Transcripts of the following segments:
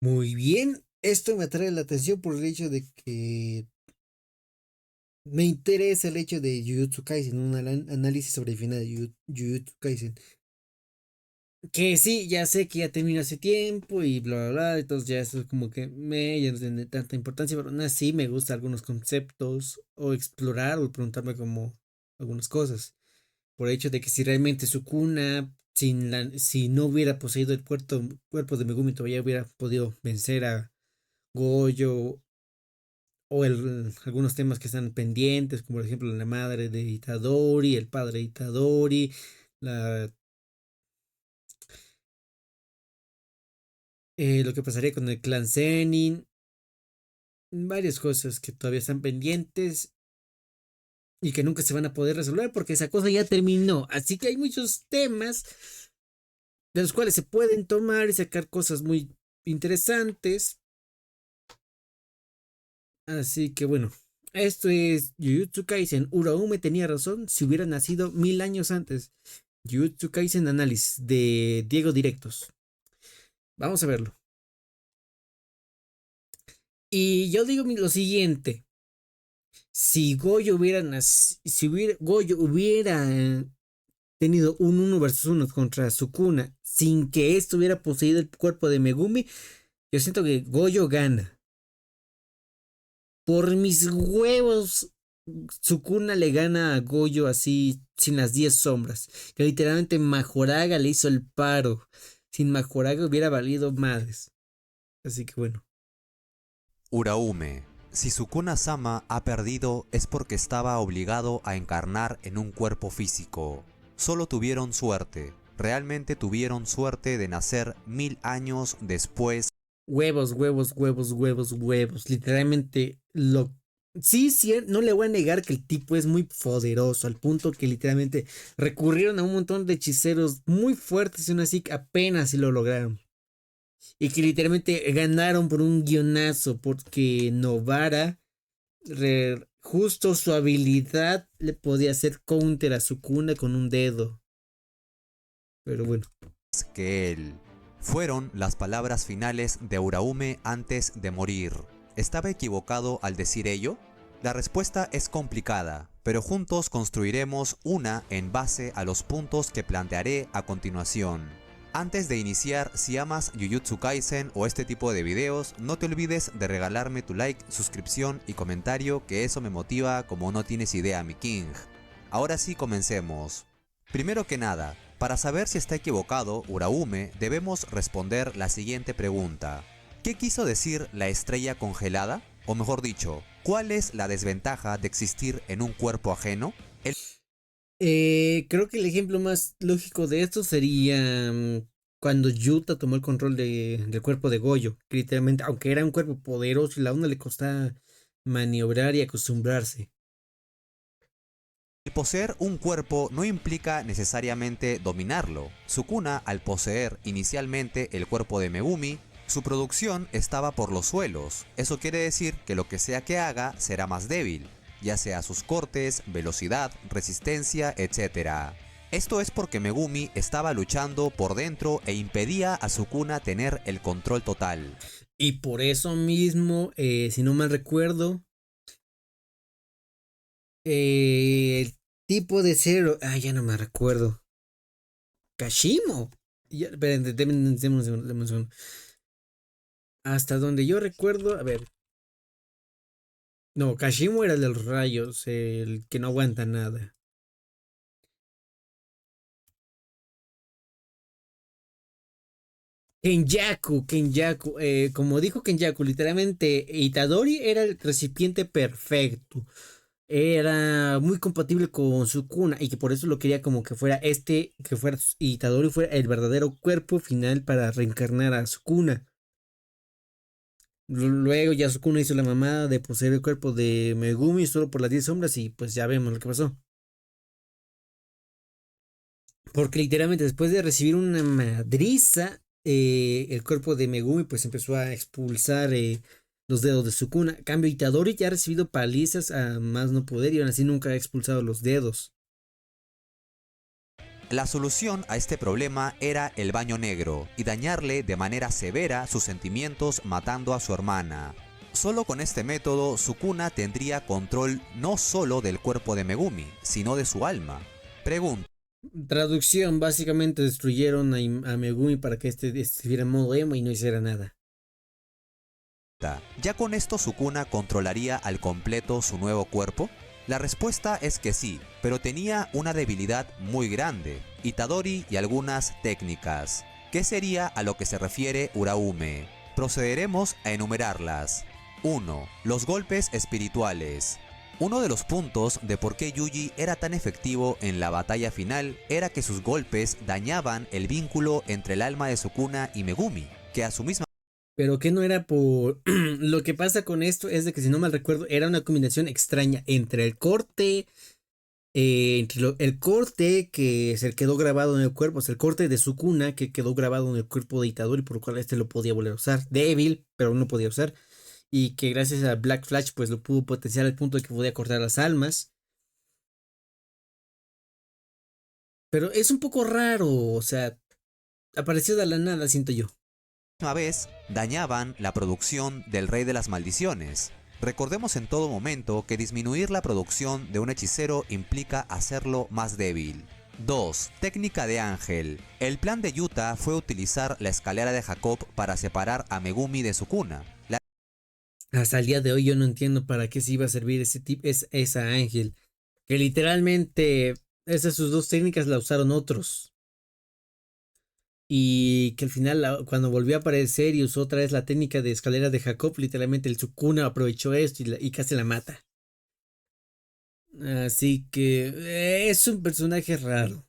Muy bien, esto me atrae la atención por el hecho de que me interesa el hecho de Jujutsu Kaisen, un análisis sobre el final de Jujutsu Kaisen. Que sí, ya sé que ya terminó hace tiempo y bla bla bla, entonces ya eso es como que ya no tiene tanta importancia, pero aún así me gustan algunos conceptos o explorar o preguntarme como algunas cosas. Por el hecho de que si realmente Sukuna, si no hubiera poseído el cuerpo de Megumi, todavía hubiera podido vencer a Gojo o algunos temas que están pendientes, como por ejemplo la madre de Itadori, el padre de Itadori, la, lo que pasaría con el clan Zenin, varias cosas que todavía están pendientes y que nunca se van a poder resolver porque esa cosa ya terminó. Así que hay muchos temas de los cuales se pueden tomar y sacar cosas muy interesantes. Así que bueno, esto es Jujutsu Kaisen. Uraume tenía razón si hubiera nacido 1000 años antes. Jujutsu Kaisen Análisis de Diego Directos. Vamos a verlo. Y yo digo lo siguiente. Si Goyo Goyo hubiera tenido un 1 versus 1 contra Sukuna sin que esto hubiera poseído el cuerpo de Megumi, yo siento que Goyo gana. Por mis huevos, Sukuna le gana a Goyo así sin las 10 sombras. Que literalmente Majoraga le hizo el paro. Sin Majoraga hubiera valido madres. Así que bueno. Uraume. Si Sukuna-sama ha perdido es porque estaba obligado a encarnar en un cuerpo físico. Solo tuvieron suerte. Realmente tuvieron suerte de nacer 1000 años después. Huevos, huevos, huevos, huevos, huevos. Literalmente lo... Sí, sí, no le voy a negar que el tipo es muy poderoso, al punto que literalmente recurrieron a un montón de hechiceros muy fuertes y aún así apenas si lo lograron. Y que literalmente ganaron por un guionazo, porque Novara, justo su habilidad le podía hacer counter a Sukuna con un dedo. Pero bueno. Que él. Fueron las palabras finales de Uraume antes de morir. ¿Estaba equivocado al decir ello? La respuesta es complicada, pero juntos construiremos una en base a los puntos que plantearé a continuación. Antes de iniciar, si amas Jujutsu Kaisen o este tipo de videos, no te olvides de regalarme tu like, suscripción y comentario, que eso me motiva como no tienes idea, mi king. Ahora sí, comencemos. Primero que nada, para saber si está equivocado Uraume, debemos responder la siguiente pregunta. ¿Qué quiso decir la estrella congelada? O mejor dicho, ¿cuál es la desventaja de existir en un cuerpo ajeno? Creo que el ejemplo más lógico de esto sería cuando Yuta tomó el control del cuerpo de Goyo. Que literalmente, aunque era un cuerpo poderoso y la una le costaba maniobrar y acostumbrarse. El poseer un cuerpo no implica necesariamente dominarlo. Sukuna, al poseer inicialmente el cuerpo de Megumi, su producción estaba por los suelos. Eso quiere decir que lo que sea que haga será más débil, ya sea sus cortes, velocidad, resistencia, etc. Esto es porque Megumi estaba luchando por dentro e impedía a Sukuna tener el control total. Y por eso mismo, si no mal recuerdo, el tipo de cero. Ah, ya no me recuerdo. Kashimo. Ya, esperen, denme un segundo, denme un segundo. Hasta donde yo recuerdo, a ver. No, Kashimo era el de los rayos, el que no aguanta nada. Kenyaku, como dijo Kenyaku, literalmente Itadori era el recipiente perfecto. Era muy compatible con Sukuna y que por eso lo quería como que fuera que fuera Itadori fuera el verdadero cuerpo final para reencarnar a Sukuna. Luego ya Sukuna hizo la mamada de poseer el cuerpo de Megumi solo por las 10 sombras y pues ya vemos lo que pasó. Porque literalmente después de recibir una madriza, el cuerpo de Megumi pues empezó a expulsar los dedos de Sukuna. Cambio, Itadori ya ha recibido palizas a más no poder y aún así nunca ha expulsado los dedos. La solución a este problema era el baño negro y dañarle de manera severa sus sentimientos matando a su hermana. Solo con este método Sukuna tendría control no solo del cuerpo de Megumi, sino de su alma. Pregunta. Traducción, básicamente destruyeron a Megumi para que estuviera en modo emo y no hiciera nada. ¿Ya con esto Sukuna controlaría al completo su nuevo cuerpo? La respuesta es que sí, pero tenía una debilidad muy grande, Itadori y algunas técnicas. ¿Qué sería a lo que se refiere Uraume? Procederemos a enumerarlas. 1. Los golpes espirituales. Uno de los puntos de por qué Yuji era tan efectivo en la batalla final era que sus golpes dañaban el vínculo entre el alma de Sukuna y Megumi, que a su misma Pero que no era por... Lo que pasa con esto es de que, si no mal recuerdo, era una combinación extraña entre el corte, el corte que se quedó grabado en el cuerpo, o sea, el corte de Sukuna que quedó grabado en el cuerpo de Itadori, por lo cual este lo podía volver a usar. Débil, pero no podía usar. Y que gracias a Black Flash pues lo pudo potenciar al punto de que podía cortar las almas. Pero es un poco raro, o sea, apareció de la nada, siento yo. vez dañaban la producción del Rey de las Maldiciones. Recordemos en todo momento que disminuir la producción de un hechicero implica hacerlo más débil. 2. Técnica de ángel. El plan de Yuta fue utilizar la escalera de Jacob para separar a Megumi de Sukuna. Hasta el día de hoy yo no entiendo para qué se iba a servir ese tipo, esa ángel. Que literalmente esas sus dos técnicas la usaron otros. Y que al final cuando volvió a aparecer y usó otra vez la técnica de escalera de Jacob, literalmente el Sukuna aprovechó esto y casi la mata. Así que es un personaje raro.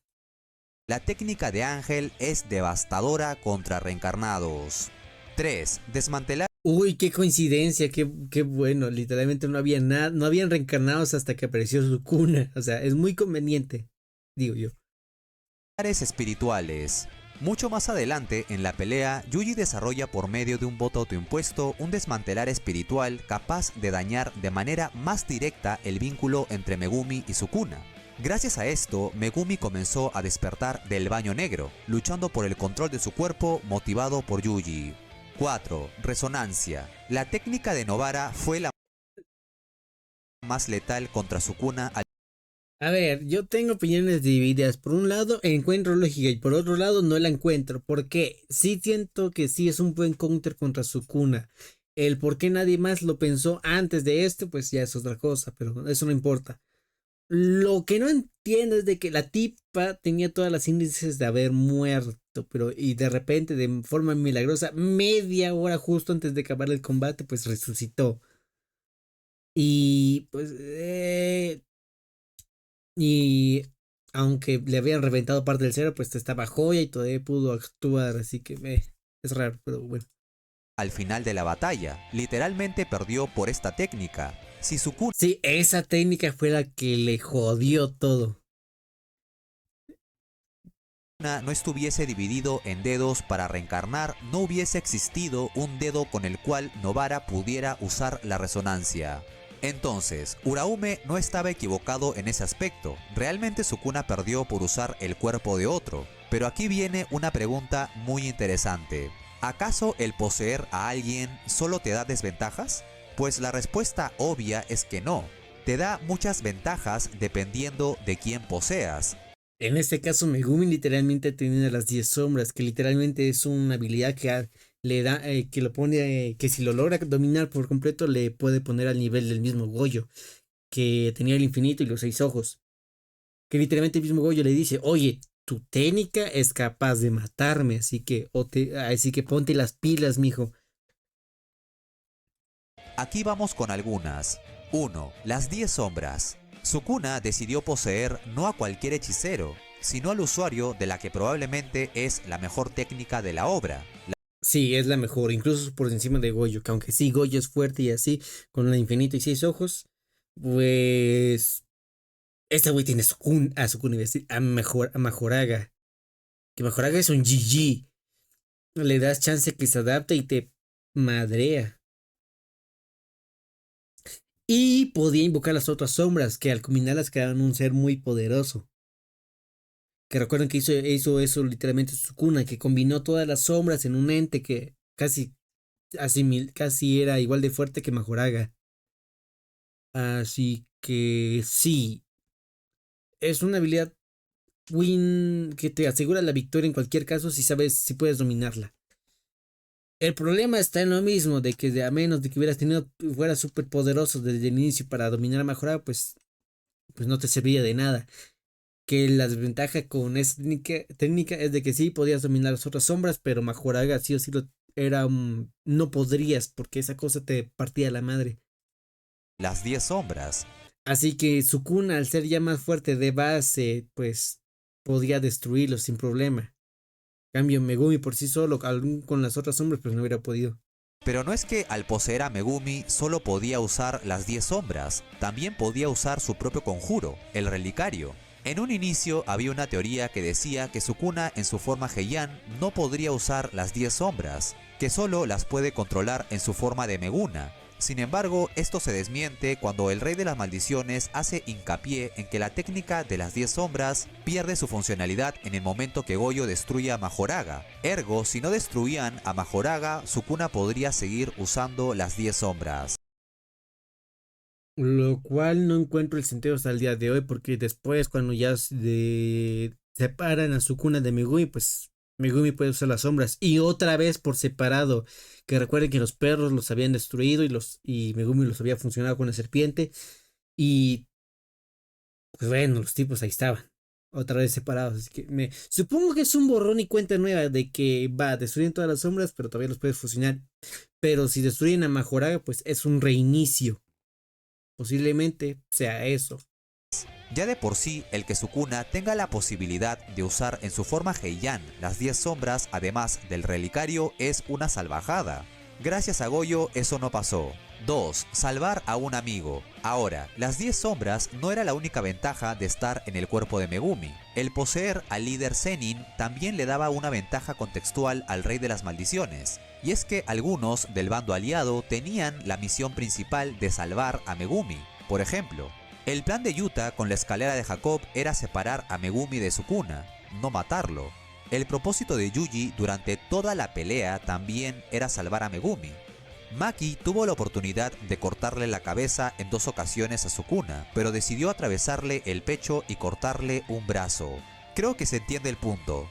La técnica de ángel es devastadora contra reencarnados. 3. Desmantelar Uy, qué coincidencia, qué bueno. Literalmente no había nada, no habían reencarnados hasta que apareció Sukuna. O sea, es muy conveniente, digo yo. pilares espirituales. Mucho más adelante en la pelea, Yuji desarrolla por medio de un voto autoimpuesto un desmantelar espiritual capaz de dañar de manera más directa el vínculo entre Megumi y Sukuna. Gracias a esto, Megumi comenzó a despertar del baño negro, luchando por el control de su cuerpo motivado por Yuji. 4. Resonancia. La técnica de Nobara fue la más letal contra Sukuna al A ver, yo tengo opiniones divididas. Por un lado, encuentro lógica y por otro lado no la encuentro. Porque sí siento que sí es un buen counter contra Sukuna. El por qué nadie más lo pensó antes de esto, pues ya es otra cosa, pero eso no importa. Lo que no entiendo es de que la tipa tenía todas las índices de haber muerto, pero y de repente, de forma milagrosa, media hora justo antes de acabar el combate, pues resucitó. Y pues, y aunque le habían reventado parte del cero, pues estaba joya y todavía pudo actuar, así que es raro, pero bueno. al final de la batalla. Literalmente perdió por esta técnica. Si Sukuna Sí, esa técnica fue la que le jodió todo. no estuviese dividido en dedos para reencarnar, no hubiese existido un dedo con el cual Nobara pudiera usar la resonancia. Entonces, Uraume no estaba equivocado en ese aspecto, realmente Sukuna perdió por usar el cuerpo de otro, pero aquí viene una pregunta muy interesante. ¿Acaso el poseer a alguien solo te da desventajas? Pues la respuesta obvia es que no, te da muchas ventajas dependiendo de quién poseas. En este caso, Megumi literalmente tiene las 10 sombras, que literalmente es una habilidad que le da, que lo pone, que si lo logra dominar por completo, le puede poner al nivel del mismo Goyo, que tenía el infinito y los 6 ojos. Que literalmente el mismo Goyo le dice, oye, tu técnica es capaz de matarme, así que ponte las pilas, mijo. Aquí vamos con algunas. 1. Las 10 sombras. Sukuna decidió poseer no a cualquier hechicero, sino al usuario de la que probablemente es la mejor técnica de la obra. Sí, es la mejor, incluso por encima de Goyo, que aunque sí, Goyo es fuerte y así, con el infinito y 6 ojos, pues este güey tiene Sukuna, iba a decir, a Majoraga. Que Majoraga es un GG. Le das chance que se adapte y te madrea. Y podía invocar las otras sombras, que al combinarlas creaban un ser muy poderoso. Que recuerden que hizo eso literalmente Sukuna, que combinó todas las sombras en un ente que casi era igual de fuerte que Majoraga. Así que sí, es una habilidad win que te asegura la victoria en cualquier caso si sabes, si puedes dominarla. El problema está en lo mismo, de que a menos de que fueras súper poderoso desde el inicio para dominar a Majoraga, pues no te servía de nada. Que la desventaja con esa técnica es de que sí podías dominar las otras sombras, pero Majoraga sí o sí no podrías, porque esa cosa te partía la madre. Las 10 sombras. Así que Sukuna, al ser ya más fuerte de base, pues podía destruirlo sin problema. Cambio Megumi por sí solo, aún con las otras sombras, pues no hubiera podido. Pero no es que al poseer a Megumi solo podía usar las 10 sombras, también podía usar su propio conjuro, el relicario. En un inicio había una teoría que decía que Sukuna en su forma Heian no podría usar las 10 sombras, que solo las puede controlar en su forma de Meguna. Sin embargo, esto se desmiente cuando el Rey de las Maldiciones hace hincapié en que la técnica de las 10 sombras pierde su funcionalidad en el momento que Goyo destruye a Majoraga. Ergo, si no destruían a Majoraga, Sukuna podría seguir usando las 10 sombras. Lo cual no encuentro el sentido hasta el día de hoy, porque después cuando ya separan a Sukuna de Megumi, pues Megumi puede usar las sombras. Y otra vez por separado, que recuerden que los perros los habían destruido y Megumi los había funcionado con la serpiente. Y pues bueno, los tipos ahí estaban, otra vez separados. Así que supongo que es un borrón y cuenta nueva de que destruyen todas las sombras, pero todavía los puedes fusionar. Pero si destruyen a Majoraga, pues es un reinicio. Posiblemente sea eso. Ya de por sí, el que Sukuna tenga la posibilidad de usar en su forma Heian las 10 sombras además del relicario es una salvajada. Gracias a Goyo eso no pasó. 2. Salvar a un amigo. Ahora, las 10 sombras no era la única ventaja de estar en el cuerpo de Megumi. El poseer al líder Zenin también le daba una ventaja contextual al Rey de las Maldiciones. Y es que algunos del bando aliado tenían la misión principal de salvar a Megumi. Por ejemplo, el plan de Yuta con la escalera de Jacob era separar a Megumi de Sukuna, no matarlo. El propósito de Yuji durante toda la pelea también era salvar a Megumi. Maki tuvo la oportunidad de cortarle la cabeza en 2 ocasiones a Sukuna, pero decidió atravesarle el pecho y cortarle un brazo. Creo que se entiende el punto.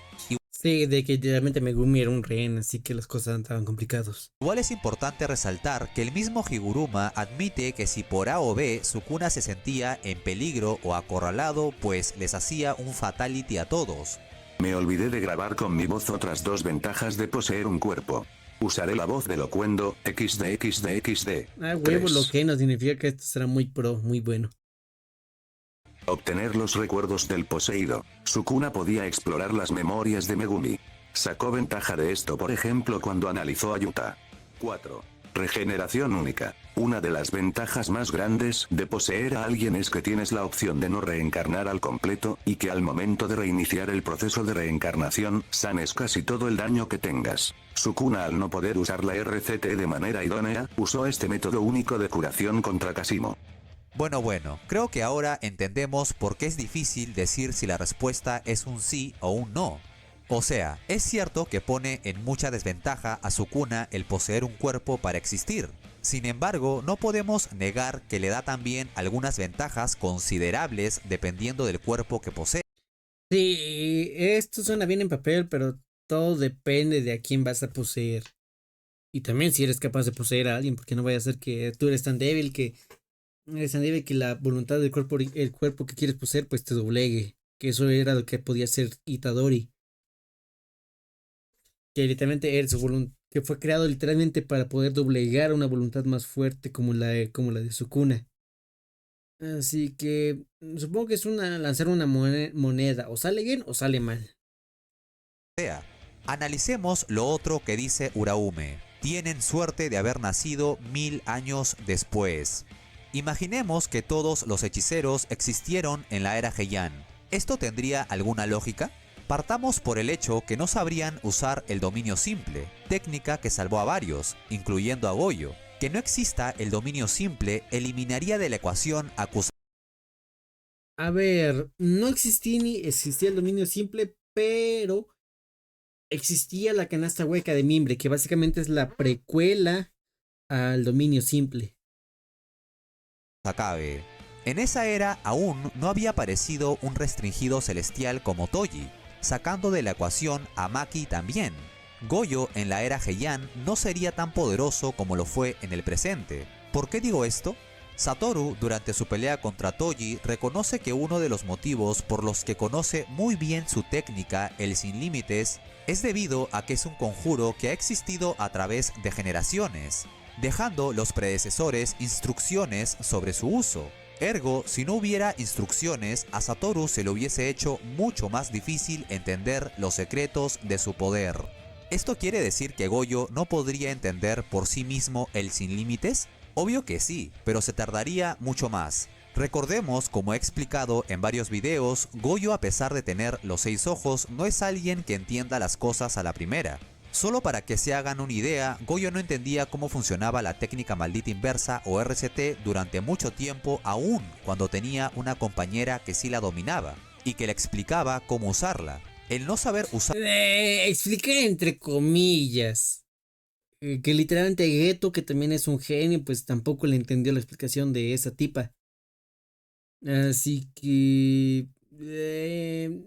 Sí, de que realmente Megumi era un rehén, así que las cosas estaban complicadas. Igual es importante resaltar que el mismo Higuruma admite que si por A o B Sukuna se sentía en peligro o acorralado, pues les hacía un fatality a todos. Me olvidé de grabar con mi voz otras 2 ventajas de poseer un cuerpo. Usaré la voz de Locuendo, XD. Huevo, 3. lo que no significa que esto será muy pro, muy bueno. Obtener los recuerdos del poseído. Sukuna podía explorar las memorias de Megumi. Sacó ventaja de esto por ejemplo cuando analizó a Yuta. 4. Regeneración única. Una de las ventajas más grandes de poseer a alguien es que tienes la opción de no reencarnar al completo, y que al momento de reiniciar el proceso de reencarnación, sanes casi todo el daño que tengas. Sukuna, al no poder usar la RCT de manera idónea, usó este método único de curación contra Kasimo. Bueno, creo que ahora entendemos por qué es difícil decir si la respuesta es un sí o un no. O sea, es cierto que pone en mucha desventaja a Sukuna el poseer un cuerpo para existir. Sin embargo, no podemos negar que le da también algunas ventajas considerables dependiendo del cuerpo que posee. Sí, esto suena bien en papel, pero todo depende de a quién vas a poseer. Y también si eres capaz de poseer a alguien, porque no vaya a ser que tú eres tan débil que la voluntad del cuerpo, el cuerpo que quieres poseer, pues te doblegue. Que eso era lo que podía ser Itadori. Que literalmente que fue creado literalmente para poder doblegar a una voluntad más fuerte como la de Sukuna. Así que supongo que es lanzar una moneda, o sale bien o sale mal. Analicemos lo otro que dice Uraume. Tienen suerte de haber nacido 1000 años después. Imaginemos que todos los hechiceros existieron en la era Heian. ¿Esto tendría alguna lógica? Partamos por el hecho que no sabrían usar el dominio simple, técnica que salvó a varios, incluyendo a Goyo. Que no exista el dominio simple eliminaría de la ecuación A ver, no existía ni existía el dominio simple, pero existía la canasta hueca de mimbre, que básicamente es la precuela al dominio simple. Acabe. En esa era aún no había aparecido un restringido celestial como Toji, sacando de la ecuación a Maki también. Goyo en la era Heian no sería tan poderoso como lo fue en el presente. ¿Por qué digo esto? Satoru, durante su pelea contra Toji, reconoce que uno de los motivos por los que conoce muy bien su técnica, el Sin Límites, es debido a que es un conjuro que ha existido a través de generaciones, dejando los predecesores instrucciones sobre su uso. Ergo, si no hubiera instrucciones, a Satoru se le hubiese hecho mucho más difícil entender los secretos de su poder. ¿Esto quiere decir que Goyo no podría entender por sí mismo el Sin Límites? Obvio que sí, pero se tardaría mucho más. Recordemos, como he explicado en varios videos, Goyo, a pesar de tener los 6 ojos, no es alguien que entienda las cosas a la primera. Solo para que se hagan una idea, Goyo no entendía cómo funcionaba la técnica maldita inversa o RCT durante mucho tiempo, aún cuando tenía una compañera que sí la dominaba y que le explicaba cómo usarla. El no saber usar Expliqué entre comillas. Que literalmente Geto, que también es un genio, pues tampoco le entendió la explicación de esa tipa. Así que...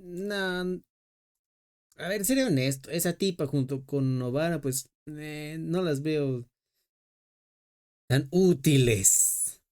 no, a ver, seré honesto, esa tipa junto con Novara, pues no las veo tan útiles.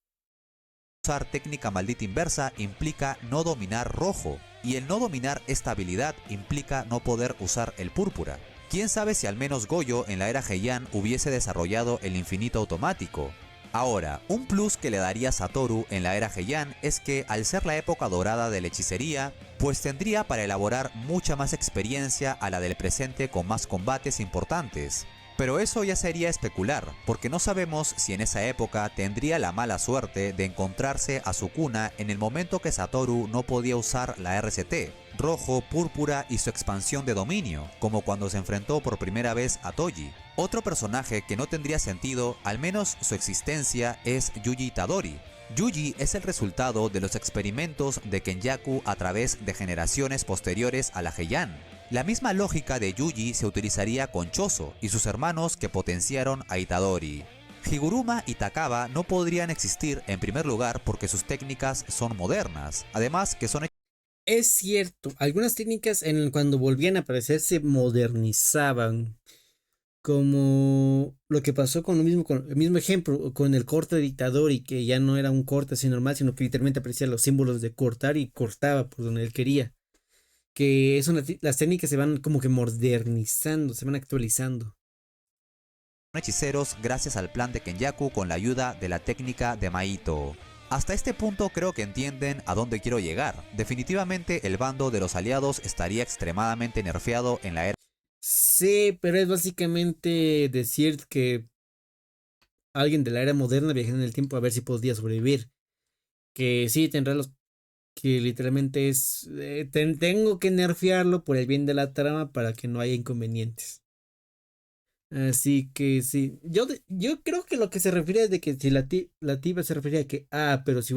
técnica maldita inversa implica no dominar rojo, y el no dominar esta habilidad implica no poder usar el púrpura. Quién sabe si al menos Goyo en la era Heian hubiese desarrollado el infinito automático. Ahora, un plus que le daría Satoru en la era Heian es que, al ser la época dorada de la hechicería, pues tendría para elaborar mucha más experiencia a la del presente con más combates importantes. Pero eso ya sería especular, porque no sabemos si en esa época tendría la mala suerte de encontrarse a Sukuna en el momento que Satoru no podía usar la RCT, rojo, púrpura y su expansión de dominio, como cuando se enfrentó por primera vez a Toji. Otro personaje que no tendría sentido, al menos su existencia, es Yuji Itadori. Yuji es el resultado de los experimentos de Kenjaku a través de generaciones posteriores a la Heian. La misma lógica de Yuji se utilizaría con Choso y sus hermanos que potenciaron a Itadori. Higuruma y Takaba no podrían existir en primer lugar porque sus técnicas son modernas, además que son... Es cierto, algunas técnicas cuando volvían a aparecer se modernizaban, como lo que pasó con el mismo ejemplo, con el corte de Itadori, que ya no era un corte así normal, sino que literalmente aparecían los símbolos de cortar y cortaba por donde él quería. Que las técnicas se van como que modernizando, se van actualizando. hechiceros gracias al plan de Kenjaku con la ayuda de la técnica de Maito. Hasta este punto creo que entienden a dónde quiero llegar. Definitivamente el bando de los aliados estaría extremadamente nerfeado en la era. Sí, pero es básicamente decir que alguien de la era moderna viajando en el tiempo a ver si podía sobrevivir. Que sí, tendrá los que literalmente es tengo que nerfearlo por el bien de la trama para que no haya inconvenientes. Así que sí, yo creo que lo que se refiere es de que si la tipa se refería a que, pero si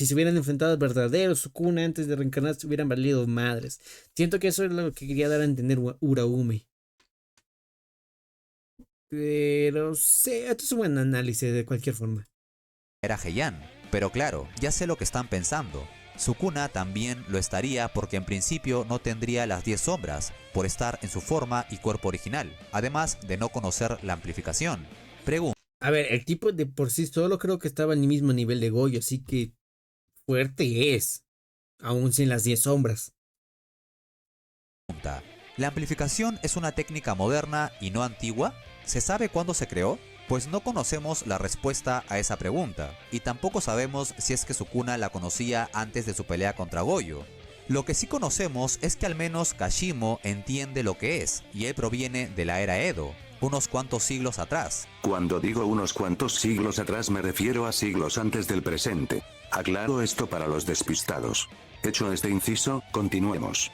se hubieran enfrentado al verdadero Sukuna antes de reencarnarse hubieran valido madres. Siento que eso es lo que quería dar a entender Uraume. Pero sí, esto es un buen análisis de cualquier forma. Era Heian, pero claro, ya sé lo que están pensando. Sukuna también lo estaría porque en principio no tendría las 10 sombras, por estar en su forma y cuerpo original, además de no conocer la amplificación. Pregunta. A ver, el tipo de por sí solo creo que estaba en el mismo nivel de Goyo, así que fuerte es, aún sin las 10 sombras. ¿La amplificación es una técnica moderna y no antigua? ¿Se sabe cuándo se creó? Pues no conocemos la respuesta a esa pregunta, y tampoco sabemos si es que Sukuna la conocía antes de su pelea contra Goyo. Lo que sí conocemos es que al menos Kashimo entiende lo que es, y él proviene de la era Edo, unos cuantos siglos atrás. Cuando digo unos cuantos siglos atrás me refiero a siglos antes del presente. Aclaro esto para los despistados. Hecho este inciso, continuemos.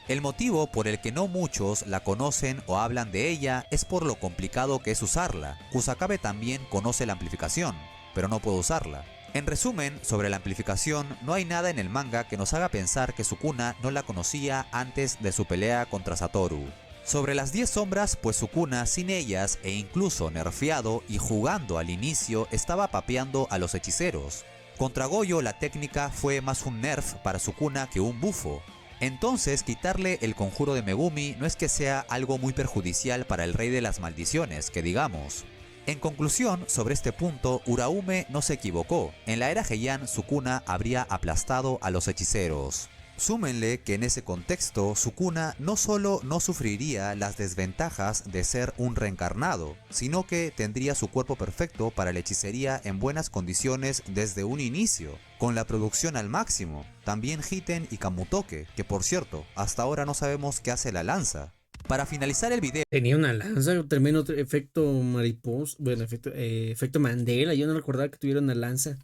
El motivo por el que no muchos la conocen o hablan de ella es por lo complicado que es usarla. Kusakabe también conoce la amplificación, pero no puede usarla. En resumen, sobre la amplificación, no hay nada en el manga que nos haga pensar que Sukuna no la conocía antes de su pelea contra Satoru. Sobre las 10 sombras, pues Sukuna sin ellas e incluso nerfeado y jugando al inicio estaba papeando a los hechiceros. Contra Goyo la técnica fue más un nerf para Sukuna que un bufo. Entonces quitarle el conjuro de Megumi no es que sea algo muy perjudicial para el rey de las maldiciones, que digamos. En conclusión, sobre este punto, Uraume no se equivocó. En la era Heian, Sukuna habría aplastado a los hechiceros. Súmenle que en ese contexto, Sukuna no solo no sufriría las desventajas de ser un reencarnado, sino que tendría su cuerpo perfecto para la hechicería en buenas condiciones desde un inicio, con la producción al máximo. También Hiten y Kamutoke, que por cierto, hasta ahora no sabemos qué hace la lanza. Para finalizar el video, Tenía una lanza, también otro efecto mariposa, bueno, efecto Mandela, yo no recordaba que tuviera una lanza.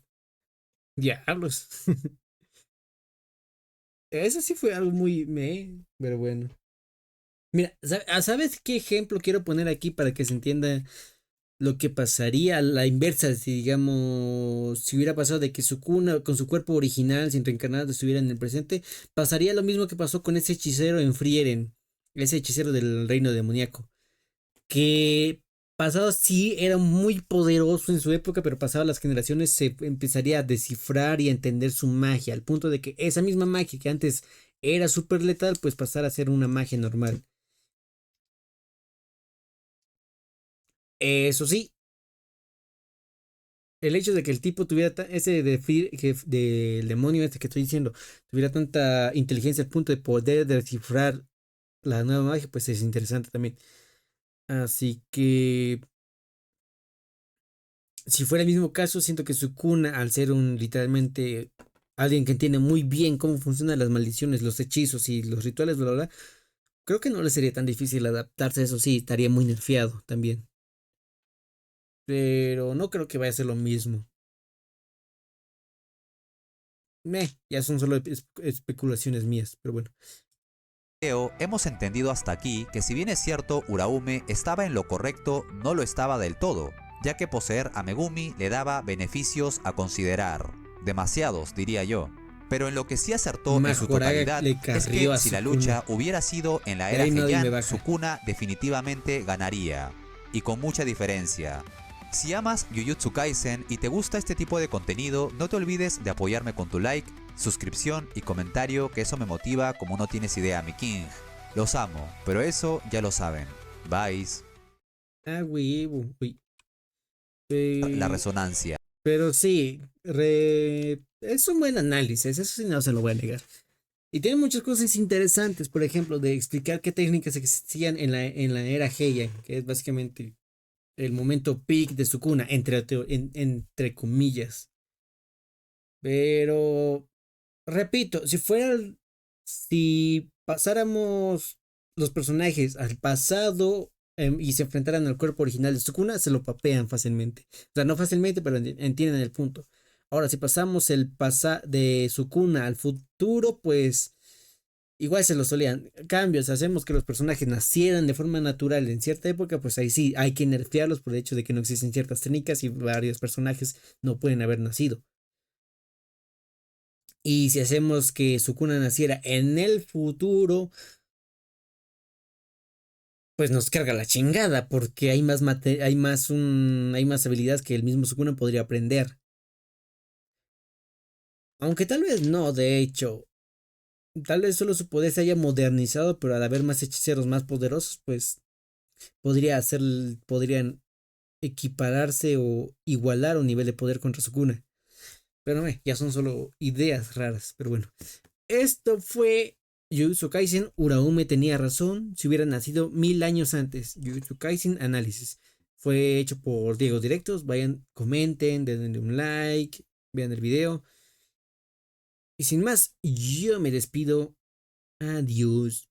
Diablos. Eso sí fue algo muy pero bueno. Mira, ¿sabes qué ejemplo quiero poner aquí para que se entienda lo que pasaría a la inversa si, digamos, si hubiera pasado de que Sukuna con su cuerpo original, sin reencarnado, estuviera en el presente? Pasaría lo mismo que pasó con ese hechicero en Frieren, ese hechicero del reino demoníaco, que pasado sí era muy poderoso en su época, pero pasado las generaciones se empezaría a descifrar y a entender su magia, al punto de que esa misma magia que antes era súper letal, pues pasara a ser una magia normal. Eso sí, el hecho de que el tipo tuviera ese del demonio este que estoy diciendo, tuviera tanta inteligencia al punto de poder descifrar la nueva magia, pues es interesante también. Así que si fuera el mismo caso, siento que Sukuna, al ser un literalmente alguien que entiende muy bien cómo funcionan las maldiciones, los hechizos y los rituales, bla, bla, bla, creo que no le sería tan difícil adaptarse a eso, sí, estaría muy nerfeado también. Pero no creo que vaya a ser lo mismo. Ya son solo especulaciones mías, pero bueno. hemos entendido hasta aquí que si bien es cierto Uraume estaba en lo correcto, no lo estaba del todo, ya que poseer a Megumi le daba beneficios a considerar. Demasiados, diría yo. Pero en lo que sí acertó en su Majoraga totalidad le es carrió que a si la Sukuna. lucha hubiera sido en la De era ahí nadie me Heian, baja. Sukuna definitivamente ganaría. Y con mucha diferencia. Si amas Jujutsu Kaisen y te gusta este tipo de contenido, no te olvides de apoyarme con tu like, suscripción y comentario, que eso me motiva como no tienes idea, mi king. Los amo, pero eso ya lo saben. Bye. Ah, güey, uy. La resonancia. Pero sí, es un buen análisis, eso sí no se lo voy a negar. Y tiene muchas cosas interesantes, por ejemplo, de explicar qué técnicas existían en la era Heian, que es básicamente el momento peak de Sukuna, entre comillas. Pero, repito, si pasáramos los personajes al pasado y se enfrentaran al cuerpo original de Sukuna, se lo papean fácilmente. O sea, no fácilmente, pero entienden el punto. Ahora, si pasamos el de Sukuna al futuro, pues igual se lo solían. Cambios, hacemos que los personajes nacieran de forma natural en cierta época, pues ahí sí hay que nerfearlos por el hecho de que no existen ciertas técnicas y varios personajes no pueden haber nacido. Y si hacemos que Sukuna naciera en el futuro, pues nos carga la chingada, porque hay más habilidades que el mismo Sukuna podría aprender. Aunque tal vez no, de hecho. Tal vez solo su poder se haya modernizado, pero al haber más hechiceros más poderosos, pues podrían equipararse o igualar un nivel de poder contra Sukuna. Pero ya son solo ideas raras, pero bueno. Esto fue Jujutsu Kaisen. Uraume tenía razón. Si hubiera nacido 1000 años antes. Jujutsu Kaisen Análisis. Fue hecho por Diego Directos. Vayan, comenten, denle un like, vean el video. Y sin más, yo me despido. Adiós.